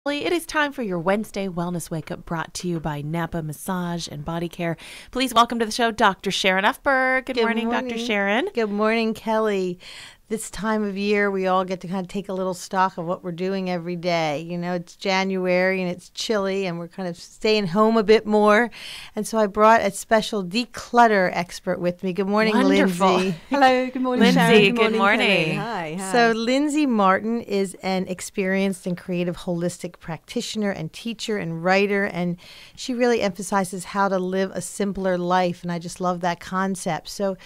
It is time for your Wednesday Wellness Wake Up, brought to you by Napa Massage and Body Care. Please welcome to the show Dr. Sharon Ufberg. Good morning, Dr. Sharon. Good morning, Kelly. This time of year, we all get to kind of take a little stock of what we're doing every day. You know, it's January and it's chilly and we're kind of staying home a bit more. And so I brought a special declutter expert with me. Good morning, Wonderful. Linzi. Hello, good morning, Linzi, Sharon. good morning. Hi. So Linzi Martin is an experienced and creative holistic practitioner and teacher and writer, and she really emphasizes how to live a simpler life, and I just love that concept. So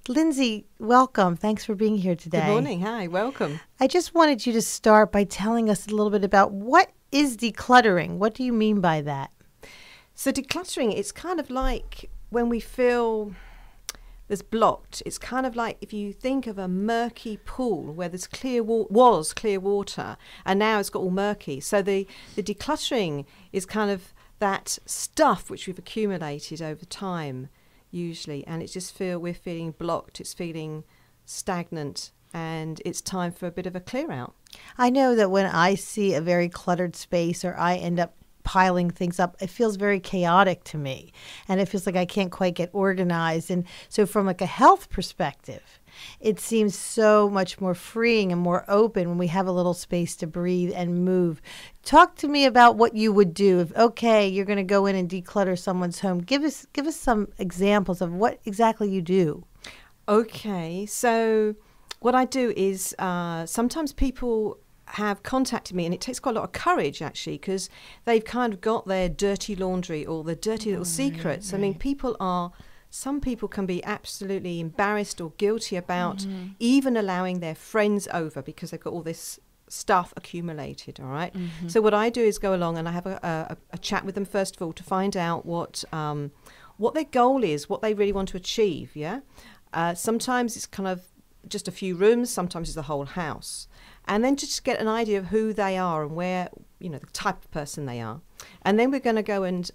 Linzi, welcome. Thanks for being here today. Good morning. Hi, welcome. I just wanted you to start by telling us a little bit about what is decluttering. What do you mean by that? So decluttering, it's kind of like when we feel there's blocked. It's kind of like if you think of a murky pool where there's was clear water and now it's got all murky. So the decluttering is kind of that stuff which we've accumulated over time usually, and it's just we're feeling blocked, it's feeling stagnant, and it's time for a bit of a clear out. I know that when I see a very cluttered space or I end up piling things up, it feels very chaotic to me, and it feels like I can't quite get organized. And so from like a health perspective, it seems so much more freeing and more open when we have a little space to breathe and move. Talk to me about what you would do if, okay, you're going to go in and declutter someone's home. Give us some examples of what exactly you do. Okay, so what I do is sometimes people have contacted me, and it takes quite a lot of courage actually, because they've kind of got their dirty laundry or their dirty little secrets. Right. I mean, some people can be absolutely embarrassed or guilty about even allowing their friends over because they've got all this stuff accumulated, all right? So what I do is go along and I have a chat with them first of all to find out what their goal is, what they really want to achieve, yeah? Sometimes it's kind of just a few rooms, sometimes it's the whole house. And then just get an idea of who they are and where, you know, the type of person they are. And then we're going to go and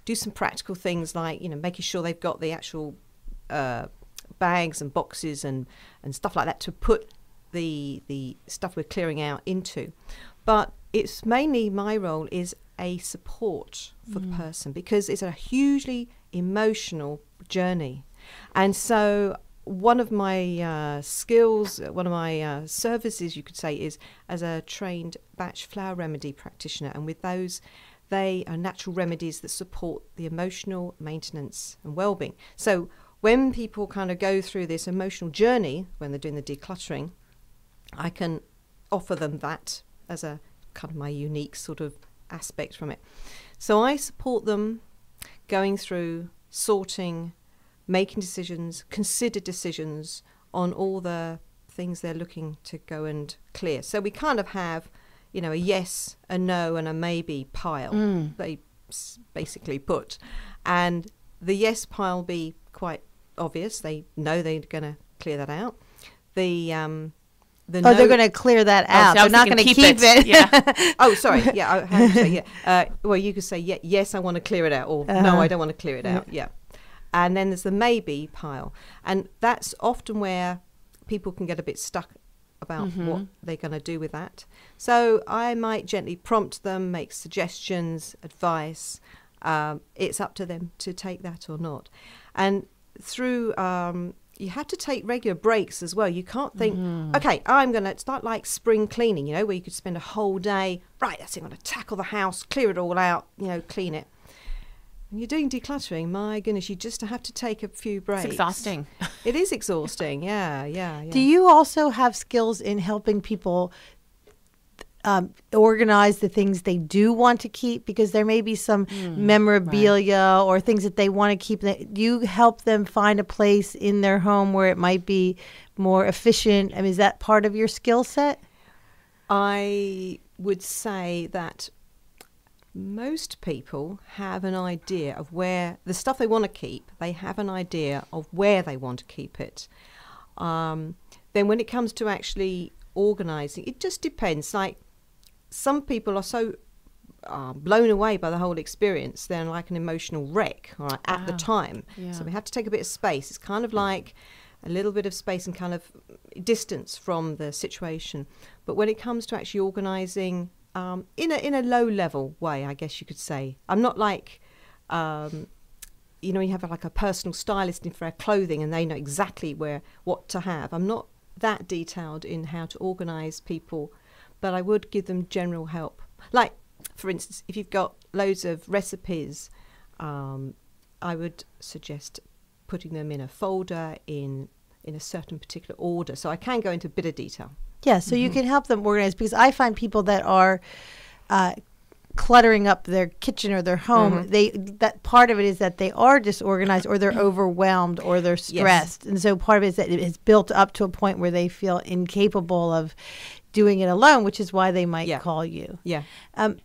do some practical things like, you know, making sure they've got the actual bags and boxes and stuff like that to put the stuff we're clearing out into. But it's mainly my role is a support for the person, because it's a hugely emotional journey. And so one of my skills, one of my services, you could say, is as a trained batch flower remedy practitioner. And with those, they are natural remedies that support the emotional maintenance and well-being. So when people kind of go through this emotional journey, when they're doing the decluttering, I can offer them that as a kind of my unique sort of aspect from it. So I support them going through sorting, making decisions, considered decisions on all the things they're looking to go and clear. So we kind of have, you know, a yes, a no, and a maybe pile, they basically put. And the yes pile be quite obvious. They know they're going to clear that out. They're going to clear that out. So they're not going to keep it. Yeah. Oh, sorry. Yeah. How do you say yeah? Well, you could say yes, I want to clear it out, or no, I don't want to clear it out. Yeah. And then there's the maybe pile. And that's often where people can get a bit stuck about what they're going to do with that. So I might gently prompt them, make suggestions, advice. It's up to them to take that or not. And through, you have to take regular breaks as well. You can't think, okay, I'm going to start like spring cleaning, you know, where you could spend a whole day, right, that's it, I'm going to tackle the house, clear it all out, you know, clean it. When you're doing decluttering, my goodness, you just have to take a few breaks. It's exhausting. It is exhausting, yeah. Do you also have skills in helping people organize the things they do want to keep? Because there may be some memorabilia or things that they want to keep. Do you help them find a place in their home where it might be more efficient? I mean, is that part of your skill set? I would say that most people have an idea of where the stuff they want to keep, they have an idea of where they want to keep it. Then when it comes to actually organizing, it just depends. Like some people are so blown away by the whole experience, they're like an emotional wreck at the time. Yeah. So we have to take a bit of space. It's kind of like a little bit of space and kind of distance from the situation. But when it comes to actually organizing, in a low level way, I guess you could say. I'm not like, you know, you have like a personal stylist for our clothing and they know exactly what to have. I'm not that detailed in how to organise people, but I would give them general help. Like, for instance, if you've got loads of recipes, I would suggest putting them in a folder in a certain particular order. So I can go into a bit of detail. Yeah, so you can help them organize, because I find people that are cluttering up their kitchen or their home, that part of it is that they are disorganized or they're overwhelmed or they're stressed. Yes. And so part of it is that it is built up to a point where they feel incapable of doing it alone, which is why they might call you. Yeah. Do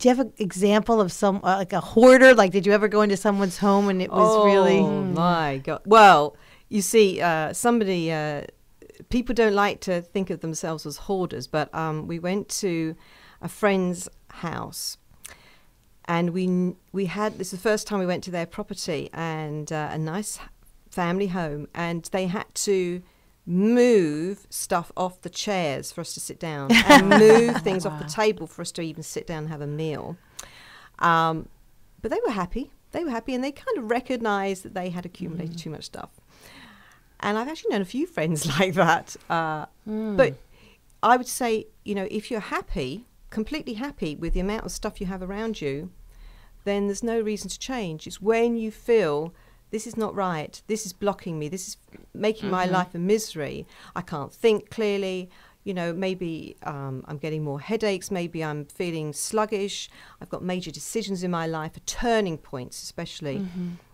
you have an example of some, like a hoarder? Like, did you ever go into someone's home and it was really... Oh, my God. Well, you see, people don't like to think of themselves as hoarders, but we went to a friend's house and we had, this is the first time we went to their property, and a nice family home, and they had to move stuff off the chairs for us to sit down and move things off the table for us to even sit down and have a meal. But they were happy. And they kind of recognized that they had accumulated too much stuff. And I've actually known a few friends like that. But I would say, you know, if you're happy, completely happy with the amount of stuff you have around you, then there's no reason to change. It's when you feel this is not right, this is blocking me, this is making my life a misery, I can't think clearly, you know, maybe I'm getting more headaches, maybe I'm feeling sluggish, I've got major decisions in my life, turning points especially.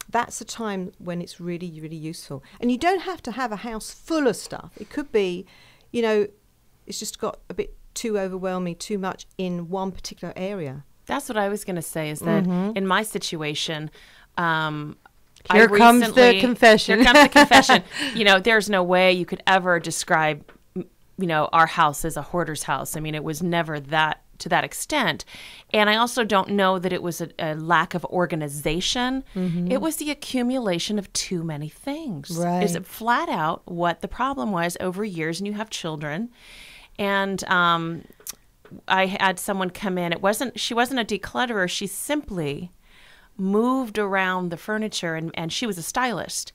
That's a time when it's really, really useful. And you don't have to have a house full of stuff. It could be, you know, it's just got a bit too overwhelming, too much in one particular area. That's what I was going to say, is that in my situation, Here comes the confession. You know, there's no way you could ever describe, you know, our house as a hoarder's house. I mean, it was never that, to that extent. And I also don't know that it was a lack of organization. It was the accumulation of too many things. Right. Is it flat out what the problem was over years, and you have children. And I had someone come in. She wasn't a declutterer. She simply moved around the furniture, and she was a stylist.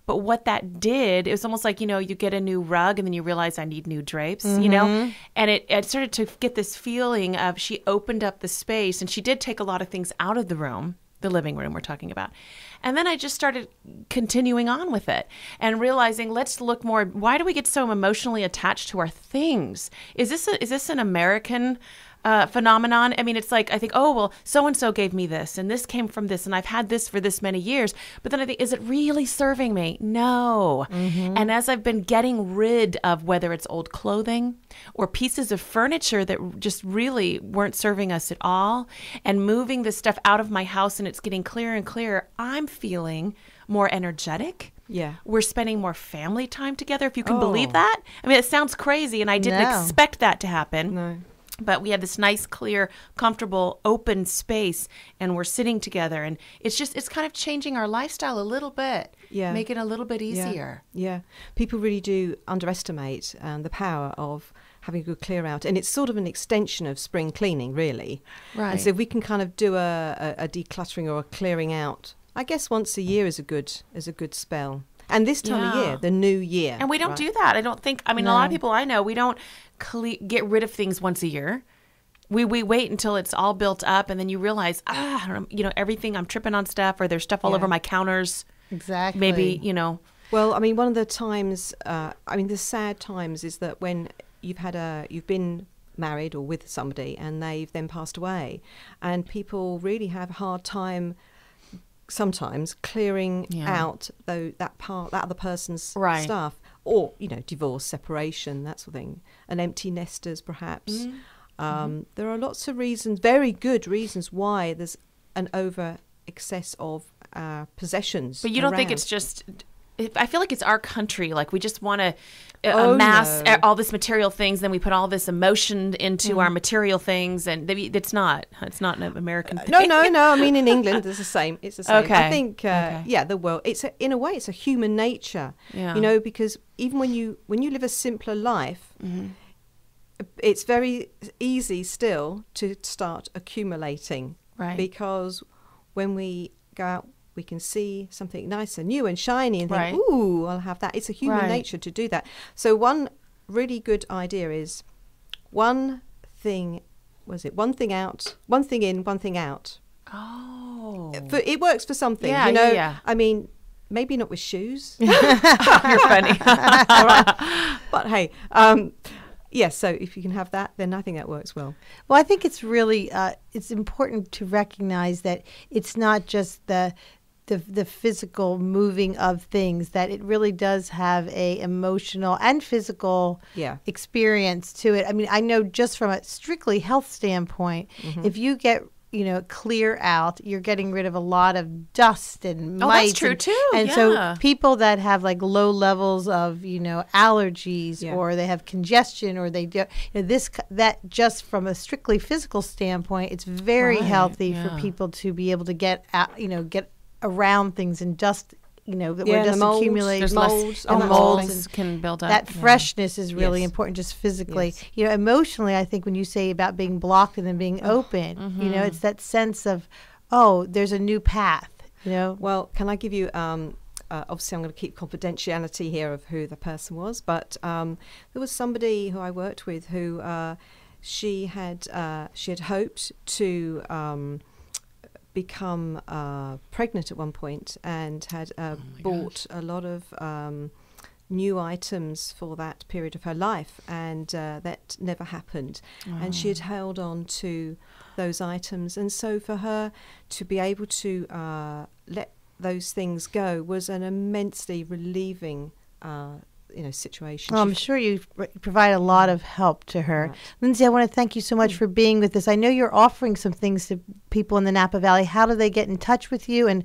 But what that did, it was almost like, you know, you get a new rug and then you realize I need new drapes, you know, and it started to get this feeling of, she opened up the space, and she did take a lot of things out of the room, the living room we're talking about. And then I just started continuing on with it and realizing, let's look more, why do we get so emotionally attached to our things? Is this an American phenomenon? I mean, it's like, I think, oh, well, so-and-so gave me this, and this came from this, and I've had this for this many years. But then I think, is it really serving me? No. And as I've been getting rid of, whether it's old clothing or pieces of furniture that just really weren't serving us at all, and moving this stuff out of my house, and it's getting clearer and clearer, I'm feeling more energetic. Yeah. We're spending more family time together, if you can believe that. I mean, it sounds crazy, and I didn't expect that to happen. No. But we had this nice, clear, comfortable, open space, and we're sitting together. And it's kind of changing our lifestyle a little bit, making it a little bit easier. Yeah. People really do underestimate the power of having a good clear out. And it's sort of an extension of spring cleaning, really. Right. And so if we can kind of do a decluttering or a clearing out, I guess once a year is a good spell. And this time of year, the new year. And we don't do that. I don't think, I mean, a lot of people I know, we don't get rid of things once a year. We wait until it's all built up, and then you realize, you know, everything, I'm tripping on stuff, or there's stuff all over my counters. Exactly. Maybe, you know. Well, I mean, one of the times, the sad times is that when you've been married or with somebody and they've then passed away, and people really have a hard time sometimes clearing out that other person's stuff, or, you know, divorce, separation, that sort of thing, and empty nesters perhaps. There are lots of reasons, very good reasons, why there's an over excess of possessions. But you don't think it's just, I feel like it's our country. Like, we just want to amass all this material things, then we put all this emotion into our material things, and it's not an American thing. No. I mean, in England, it's the same. It's the same. Okay. I think, the world. In a way, it's a human nature. Yeah. You know, because even when you live a simpler life, it's very easy still to start accumulating. Right. Because when we go out, we can see something nice and new and shiny and think, Right. ooh, I'll have that. It's a human Right. nature to do that. So one really good idea is one thing out, one thing in, one thing out. Oh. It works for something, Yeah, you know. yeah. I mean, maybe not with shoes. You're funny. All right. But hey, yes, so if you can have that, then I think that works well. Well, I think it's really it's important to recognize that it's not just the physical moving of things, that it really does have a emotional and physical experience to it. I mean, I know just from a strictly health standpoint, if you get clear out, you're getting rid of a lot of dust and mites. Oh, that's true too. And yeah. so people that have like low levels of, allergies or they have congestion or they do that just from a strictly physical standpoint, it's very healthy for people to be able to get out, get around things and dust, where dust accumulates. Molds. And Molds can build up. That freshness is really important, just physically. Yes. Emotionally, I think when you say about being blocked and then being open, it's that sense of, there's a new path. Well, can I give you? Obviously, I'm going to keep confidentiality here of who the person was, but there was somebody who I worked with who she had hoped to become pregnant at one point and had bought a lot of new items for that period of her life, and that never happened. And she had held on to those items, and so for her to be able to let those things go was an immensely relieving situation. Well, I'm sure you provide a lot of help to her. Right. Linzi, I want to thank you so much for being with us. I know you're offering some things to people in the Napa Valley. How do they get in touch with you? And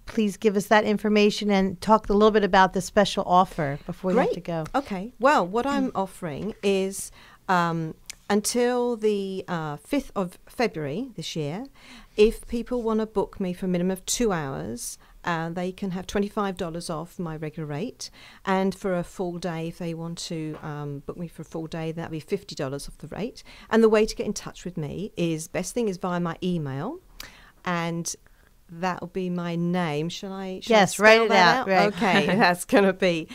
please give us that information and talk a little bit about the special offer before you have to go. Okay. Well, what I'm offering is until the 5th of February this year, if people want to book me for a minimum of 2 hours, they can have $25 off my regular rate. And for a full day, if they want to book me for a full day, that'll be $50 off the rate. And the way to get in touch with me best thing is via my email. And that'll be my name. Shall I write it out? Right. Okay, that's going to be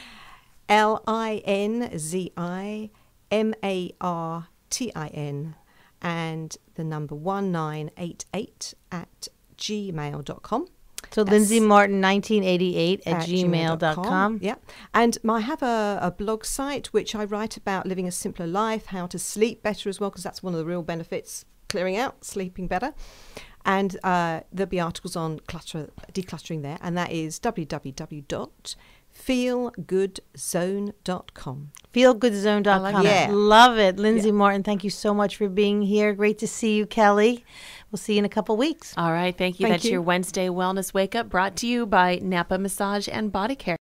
LinziMartin and the number 1988 at gmail.com. So Linzi Martin 1988 at gmail.com. Yeah. And I have a blog site which I write about living a simpler life, how to sleep better as well, because that's one of the real benefits, clearing out, sleeping better. And there'll be articles on decluttering there, and that is www.feelgoodzone.com. Feelgoodzone.com. Yeah. Love it. Linzi Martin, thank you so much for being here. Great to see you, Kelly. We'll see you in a couple weeks. All right. Thank you. That's your Wednesday Wellness Wake Up, brought to you by Napa Massage and Body Care.